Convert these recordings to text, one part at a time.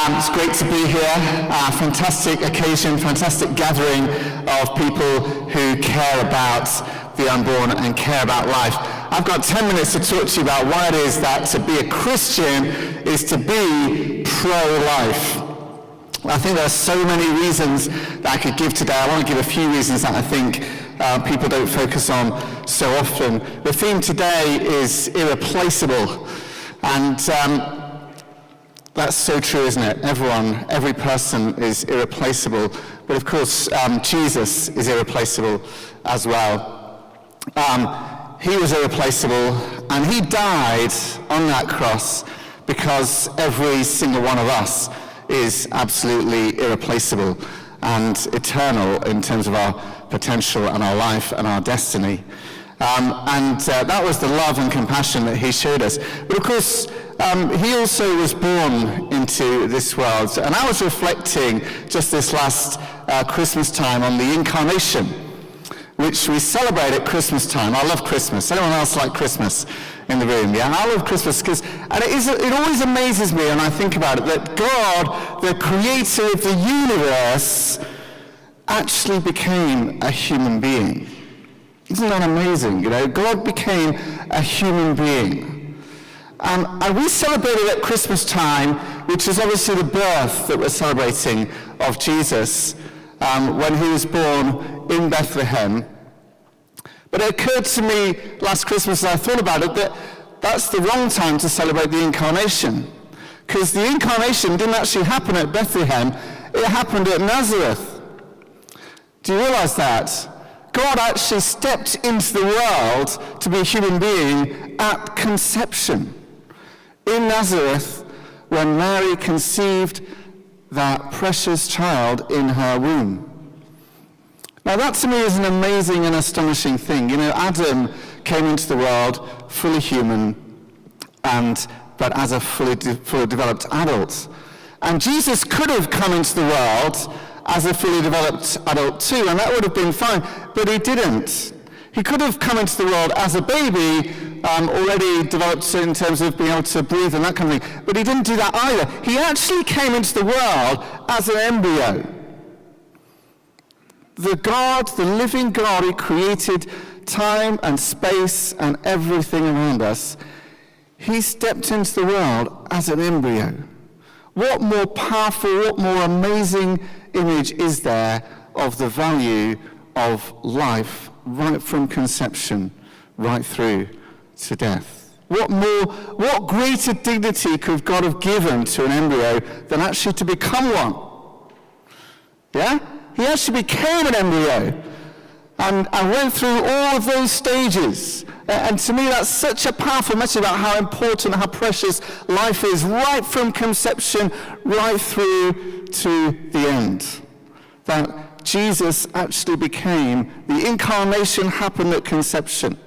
It's great to be here. Fantastic occasion, fantastic gathering of people who care about the unborn and care about life. I've got 10 minutes to talk to you about why it is that to be a Christian is to be pro-life. I think there are so many reasons that I could give today. I want to give a few reasons that I think people don't focus on so often. The theme today is irreplaceable. And that's so true, isn't it? Every person is irreplaceable. But of course, Jesus is irreplaceable as well. He was irreplaceable, and he died on that cross because every single one of us is absolutely irreplaceable and eternal in terms of our potential and our life and our destiny. That was the love and compassion that he showed us. But of course, he also was born into this world. And I was reflecting just this last Christmas time on the incarnation, which we celebrate at Christmas time. I love Christmas. Anyone else like Christmas in the room? Yeah, I love Christmas and it always amazes me when I think about it that God, the creator of the universe, actually became a human being. Isn't that amazing? You know, God became a human being. And we celebrate it at Christmas time, which is obviously the birth that we're celebrating of Jesus when he was born in Bethlehem. But it occurred to me last Christmas as I thought about it that that's the wrong time to celebrate the incarnation. Because the incarnation didn't actually happen at Bethlehem, it happened at Nazareth. Do you realize that? God actually stepped into the world to be a human being at conception. In Nazareth, when Mary conceived that precious child in her womb. Now that to me is an amazing and astonishing thing. You know, Adam came into the world fully human, but as a fully developed adult. And Jesus could have come into the world as a fully developed adult too, and that would have been fine, but he didn't. He could have come into the world as a baby, already developed in terms of being able to breathe and that kind of thing, but he didn't do that either. He actually came into the world as an embryo. The God, the living God who created time and space and everything around us, he stepped into the world as an embryo. What more powerful, what more amazing image is there of the value of life right from conception right through to death? What greater dignity could God have given to an embryo than actually to become one? Yeah? He actually became an embryo and went through all of those stages. And to me, that's such a powerful message about how important, how precious life is, right from conception, right through to the end. That Jesus actually became, the incarnation happened at conception.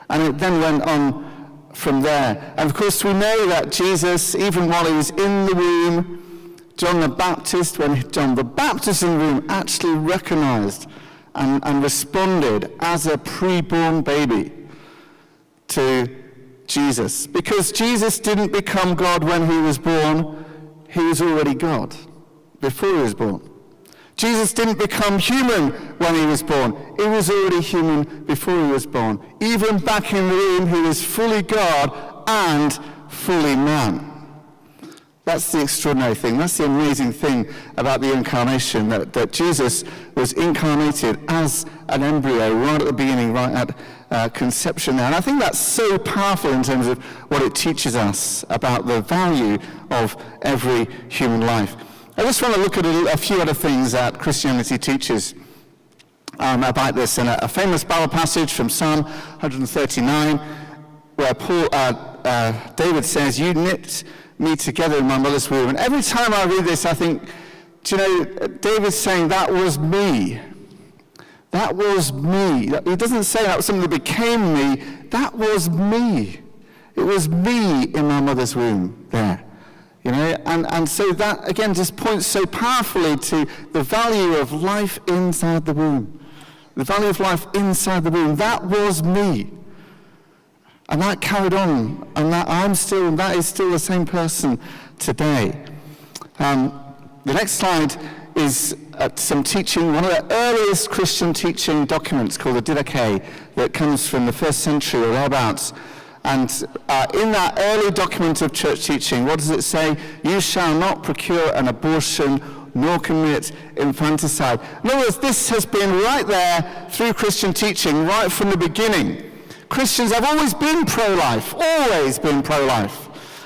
And it then went on from there. And of course, we know that Jesus, even while he was in the womb, John the Baptist, when John the Baptist in the womb actually recognized and responded as a pre-born baby to Jesus. Because Jesus didn't become God when he was born, he was already God before he was born. Jesus didn't become human when he was born. He was already human before he was born. Even back in the womb, he was fully God and fully man. That's the extraordinary thing. That's the amazing thing about the incarnation, that Jesus was incarnated as an embryo right at the beginning, right at conception there. And I think that's so powerful in terms of what it teaches us about the value of every human life. I just want to look at a few other things that Christianity teaches about this. In a famous Bible passage from Psalm 139, where David says, "You knit me together in my mother's womb." And every time I read this, I think, do you know, David's saying, that was me. That was me. He doesn't say that was something that became me. That was me. It was me in my mother's womb there. You know, and so that, again, just points so powerfully to the value of life inside the womb. The value of life inside the womb. That was me. And that carried on, and that is still the same person today. The next slide is some teaching, one of the earliest Christian teaching documents called the Dieppe that comes from the 1st century or thereabouts. And in that early document of church teaching, what does it say? You shall not procure an abortion nor commit infanticide. In other words, this has been right there through Christian teaching right from the beginning. Christians have always been pro-life,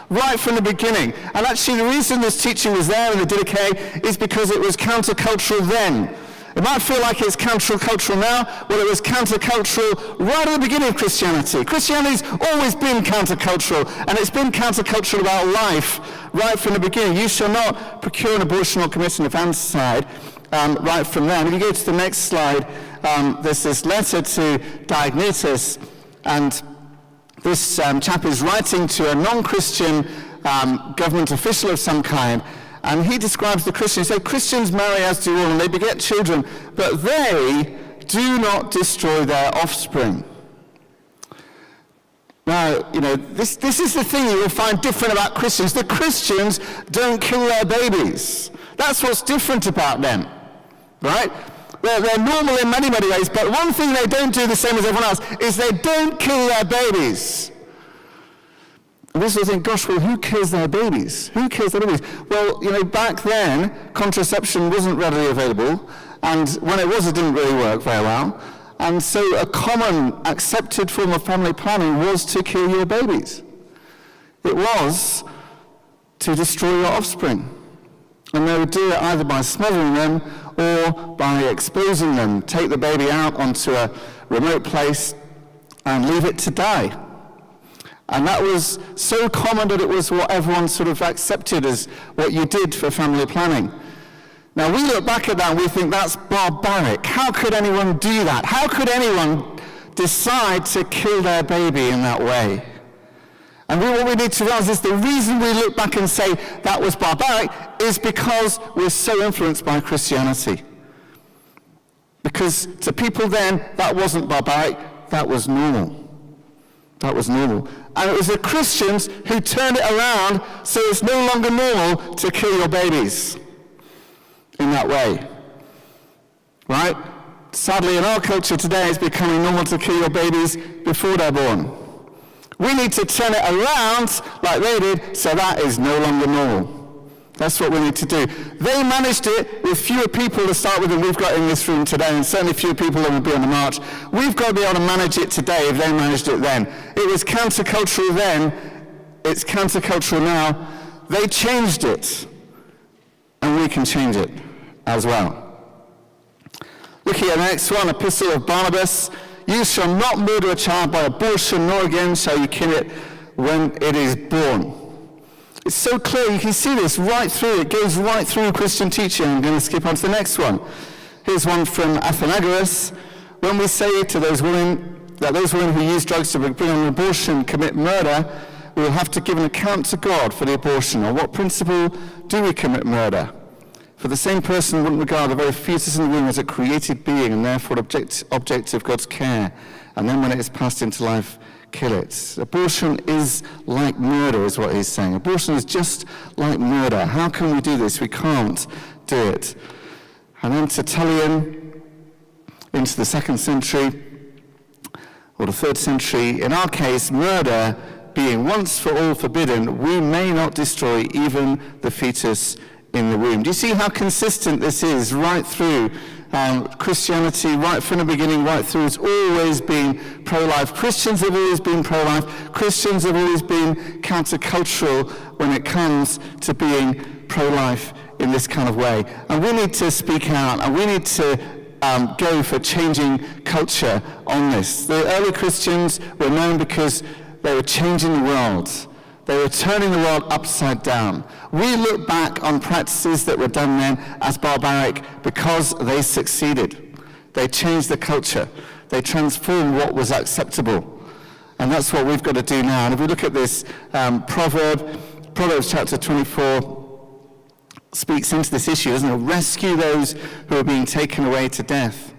right from the beginning. And actually the reason this teaching was there in the Dieppe is because it was countercultural then. It might feel like it's countercultural now. Well, it was countercultural right at the beginning of Christianity. Christianity's always been countercultural, and it's been countercultural about life right from the beginning. You shall not procure an abortion or commit an infanticide, right from there. And if you go to the next slide, there's this letter to Diognetus, and this chap is writing to a non-Christian government official of some kind, and he describes the Christians. He says, Christians marry as do all, and they beget children, but they do not destroy their offspring. Now, you know, this is the thing you will find different about Christians. The Christians don't kill their babies. That's what's different about them, right? They're normal in many, many ways, but one thing they don't do the same as everyone else is they don't kill their babies. And we sort of think, gosh, well, who kills their babies? Who kills their babies? Well, you know, back then, contraception wasn't readily available, and when it was, it didn't really work very well. And so a common, accepted form of family planning was to kill your babies. It was to destroy your offspring. And they would do it either by smothering them or by exposing them, take the baby out onto a remote place and leave it to die. And that was so common that it was what everyone sort of accepted as what you did for family planning. Now we look back at that and we think that's barbaric. How could anyone do that? How could anyone decide to kill their baby in that way? And what we need to realize is the reason we look back and say that was barbaric is because we're so influenced by Christianity. Because to people then, that wasn't barbaric, that was normal. That was normal. And it was the Christians who turned it around so it's no longer normal to kill your babies in that way. Right? Sadly, in our culture today, it's becoming normal to kill your babies before they're born. We need to turn it around like they did so that is no longer normal. That's what we need to do. They managed it with fewer people to start with than we've got in this room today, and certainly fewer people than will be on the march. We've got to be able to manage it today if they managed it then. It was countercultural then, it's countercultural now. They changed it, and we can change it as well. Looking at the next one, Epistle of Barnabas. You shall not murder a child by abortion, nor again shall you kill it when it is born. It's so clear, you can see this right through, it goes right through Christian teaching. I'm going to skip on to the next one. Here's one from Athenagoras. When we say to those women that those women who use drugs to bring on an abortion commit murder, we will have to give an account to God for the abortion. On what principle do we commit murder? For the same person wouldn't regard the very fetus in the womb as a created being and therefore object of God's care, and then when it is passed into life, kill it. Abortion is like murder, is what he's saying. Abortion is just like murder. How can we do this? We can't do it. And then Tertullian, into the 2nd century, or the 3rd century, in our case, murder being once for all forbidden, we may not destroy even the fetus in the womb. Do you see how consistent this is right through Christianity, right from the beginning, right through? It's always been pro-life. Christians have always been pro-life. Christians have always been countercultural when it comes to being pro-life in this kind of way. And we need to speak out, and we need to go for changing culture on this. The early Christians were known because they were changing the world. They were turning the world upside down. We look back on practices that were done then as barbaric because they succeeded. They changed the culture. They transformed what was acceptable. And that's what we've got to do now. And if we look at this Proverbs chapter 24 speaks into this issue, doesn't it? Rescue those who are being taken away to death.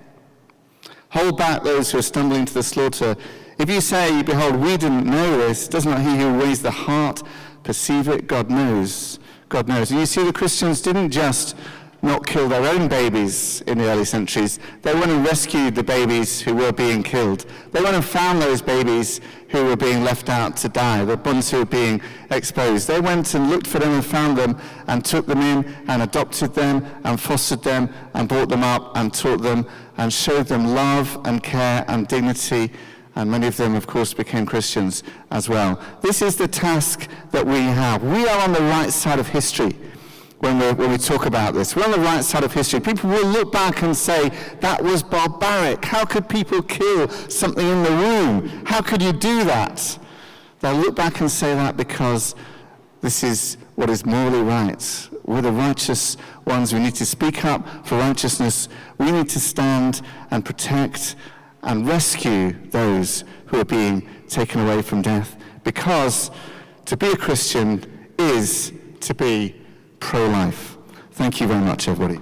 Hold back those who are stumbling to the slaughter. If you say, behold, we didn't know this, does not he who weighs the heart perceive it? God knows. God knows. And you see, the Christians didn't just not kill their own babies in the early centuries. They went and rescued the babies who were being killed. They went and found those babies who were being left out to die, the ones who were being exposed. They went and looked for them and found them and took them in and adopted them and fostered them and brought them up and taught them and showed them love and care and dignity. And many of them, of course, became Christians as well. This is the task that we have. We are on the right side of history. When we talk about this, we're on the right side of history. People will look back and say, that was barbaric. How could people kill something in the womb? How could you do that? They'll look back and say that because this is what is morally right. We're the righteous ones. We need to speak up for righteousness. We need to stand and protect and rescue those who are being taken away from death. Because to be a Christian is to be pro-life. Thank you very much, everybody.